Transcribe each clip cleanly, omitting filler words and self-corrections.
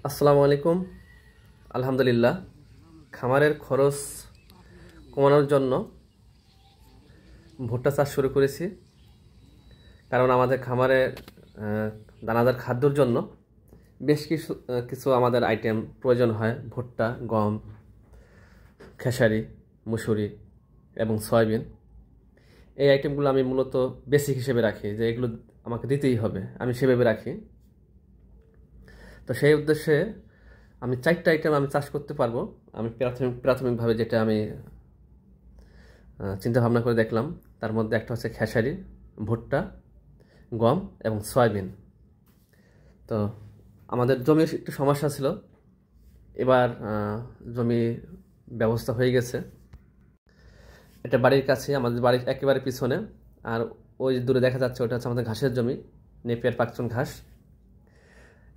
আসসালামু আলাইকুম। আলহামদুলিল্লাহ, খামারের খরচ কমানোর জন্য ভুট্টা চাষ শুরু করেছি। কারণ আমাদের খামারে দানাদার খাদ্যর জন্য বেশ কিছু কিছু আমাদের আইটেম প্রয়োজন হয়। ভুট্টা, গম, খেসারি, মুসুরি এবং সয়াবিন। এই আইটেমগুলো আমি মূলত বেসিক হিসেবে রাখি, যে এগুলো আমাকে দিতেই হবে, আমি সেভাবে রাখি। তো সেই উদ্দেশ্যে আমি 4টা আইটেম আমি চাষ করতে পারবো। আমি প্রাথমিকভাবে যেটা আমি চিন্তা ভাবনা করে দেখলাম, তার মধ্যে একটা হচ্ছে খেসারি, ভুট্টা, গম এবং সয়াবিন। তো আমাদের জমির একটু সমস্যা ছিল, এবার জমি ব্যবস্থা হয়ে গেছে। এটা বাড়ির কাছে, আমাদের বাড়ির একেবারে পিছনে। আর ওই দূরে দেখা যাচ্ছে ওটা হচ্ছে আমাদের ঘাসের জমি, নেপিয়ার পাকচন ঘাস।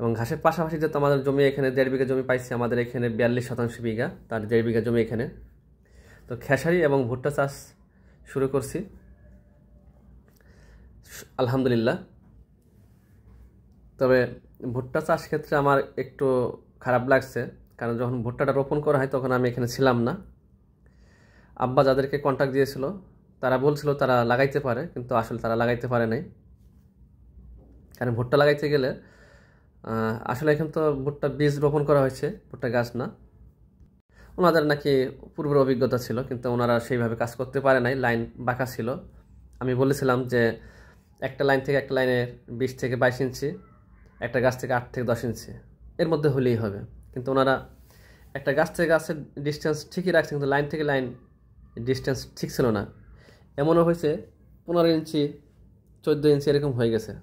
এবং ঘাসের পাশাপাশি যেহেতু আমাদের জমি এখানে 1.5 বিঘা জমি পাইছি, আমাদের এখানে 42% বিঘা, তার 1.5 বিঘা জমি এখানে। তো খেসারি এবং ভুট্টা চাষ শুরু করছি আলহামদুলিল্লাহ। তবে ভুট্টা চাষ ক্ষেত্রে আমার একটু খারাপ লাগছে, কারণ যখন ভুট্টাটা রোপণ করা হয় তখন আমি এখানে ছিলাম না। আব্বা যাদেরকে কন্ট্যাক্ট দিয়েছিল তারা বলছিল তারা লাগাইতে পারে, কিন্তু আসলে তারা লাগাইতে পারে নাই। কারণ ভুট্টা লাগাইতে গেলে আসলে এখন তো ভুট্টা বীজ রোপণ করা হয়েছে, ভুট্টা গাছ না। ওনাদের নাকি পূর্বের অভিজ্ঞতা ছিল, কিন্তু ওনারা সেইভাবে কাজ করতে পারে নাই, লাইন বাঁকা ছিল। আমি বলেছিলাম যে একটা লাইন থেকে একটা লাইনের 20 থেকে 22 ইঞ্চি, একটা গাছ থেকে 8 থেকে 10 ইঞ্চি, এর মধ্যে হলেই হবে। কিন্তু ওনারা একটা গাছ থেকে গাছের ডিস্টেন্স ঠিকই রাখছে, কিন্তু লাইন থেকে লাইন ডিস্টেন্স ঠিক ছিল না। এমনও হয়েছে 15 ইঞ্চি, 14 ইঞ্চি এরকম হয়ে গেছে,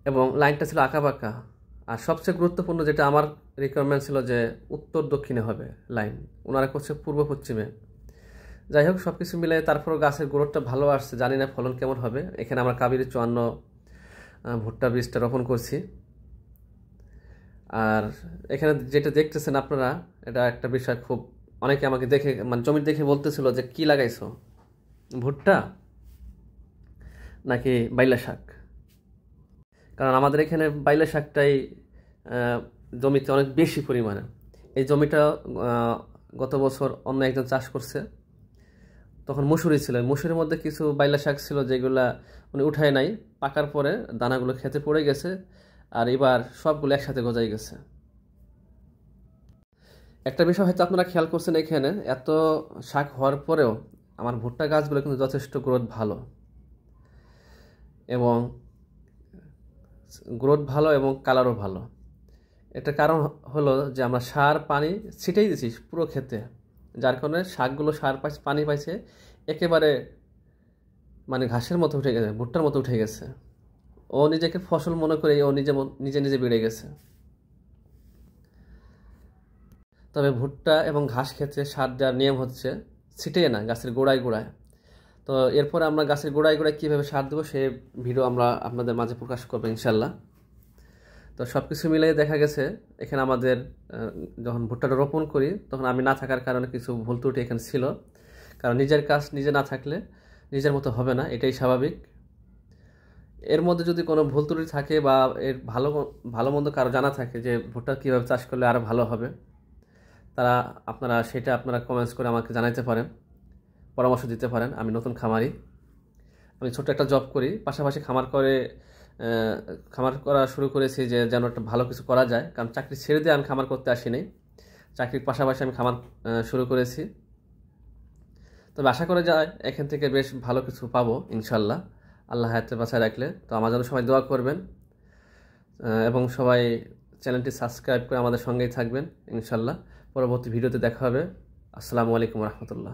এবং লাইনটা ছিল আঁকা বাঁকা। আর সবচেয়ে গুরুত্বপূর্ণ যেটা আমার রিকোয়ারমেন্ট ছিল যে উত্তর দক্ষিণে হবে লাইন, ওনারা করছে পূর্ব পশ্চিমে। যাই হোক, সব কিছু মিলে তারপরও গাছের গ্রোথটা ভালো আসছে। জানি না ফলন কেমন হবে। এখানে আমরা কাবেরী 54 ভুট্টা বীজটা রোপণ করছি। আর এখানে যেটা দেখতেছেন আপনারা, এটা একটা বিষয়, খুব অনেকে আমাকে দেখে মানে জমি দেখে বলতেছিল যে কি লাগাইছো, ভুট্টা নাকি বাইলা শাক। কারণ আমাদের এখানে বাইলা শাকটাই জমিতে অনেক বেশি পরিমাণে। এই জমিটা গত বছর অন্য একজন চাষ করছে, তখন মুসুরি ছিল। মুসুরির মধ্যে কিছু বাইলা শাক ছিল যেগুলা উনি উঠায় নাই, পাকার পরে দানাগুলো খেতে পড়ে গেছে, আর এবার সবগুলো একসাথে গজাই গেছে। একটা বিষয় হয়তো আপনারা খেয়াল করছেন, এখানে এত শাক হওয়ার পরেও আমার ভুট্টা গাছগুলো কিন্তু যথেষ্ট গ্রোথ ভালো, এবং এবং কালারও ভালো। এটার কারণ হলো যে আমরা সার পানি ছিটেই দিচ্ছি পুরো ক্ষেতে, যার কারণে শাকগুলো সার পানি পাইছে, একেবারে মানে ঘাসের মতো উঠে গেছে, ভুট্টার মতো উঠে গেছে। ও নিজেকে ফসল মনে করে ও নিজে নিজে বেড়ে গেছে। তবে ভুট্টা এবং ঘাস ক্ষেত্রে সার দেওয়ার নিয়ম হচ্ছে ছিটিয়ে না, গাছের গোড়ায় গোড়ায়। তো এরপর আমরা গাছের গোড়ায় গোড়ায় কীভাবে সার দেবো সেই ভিডিও আমরা আপনাদের মাঝে প্রকাশ করবো ইনশাল্লাহ। তো সব কিছু মিলিয়ে দেখা গেছে এখানে আমাদের যখন ভুট্টাটা রোপণ করি তখন আমি না থাকার কারণে কিছু ভুল ত্রুটি এখানে ছিল। কারণ নিজের কাজ নিজে না থাকলে নিজের মতো হবে না, এটাই স্বাভাবিক। এর মধ্যে যদি কোনো ভুল ত্রুটি থাকে বা এর ভালো মন্দ কারো জানা থাকে যে ভুট্টা কীভাবে চাষ করলে আরও ভালো হবে, আপনারা কমেন্টস করে আমাকে জানাইতে পারেন, পরামর্শ দিতে পারেন। আমি নতুন খামারি, আমি ছোট্ট একটা জব করি, পাশাপাশি খামার করা শুরু করেছি যে যেন একটা ভালো কিছু করা যায়। কারণ চাকরি ছেড়ে দিয়ে আমি খামার করতে আসিনি, চাকরির পাশাপাশি আমি খামার শুরু করেছি। তবে আশা করা যায় এখান থেকে বেশ ভালো কিছু পাবো ইনশাল্লাহ, আল্লাহ হায়াতে বাঁচায় রাখলে। তো আমার জন্য সবাই দোয়া করবেন, এবং সবাই চ্যানেলটি সাবস্ক্রাইব করে আমাদের সঙ্গেই থাকবেন ইনশাল্লাহ। পরবর্তী ভিডিওতে দেখা হবে। আসসালামু আলাইকুম রহমতুল্লাহ।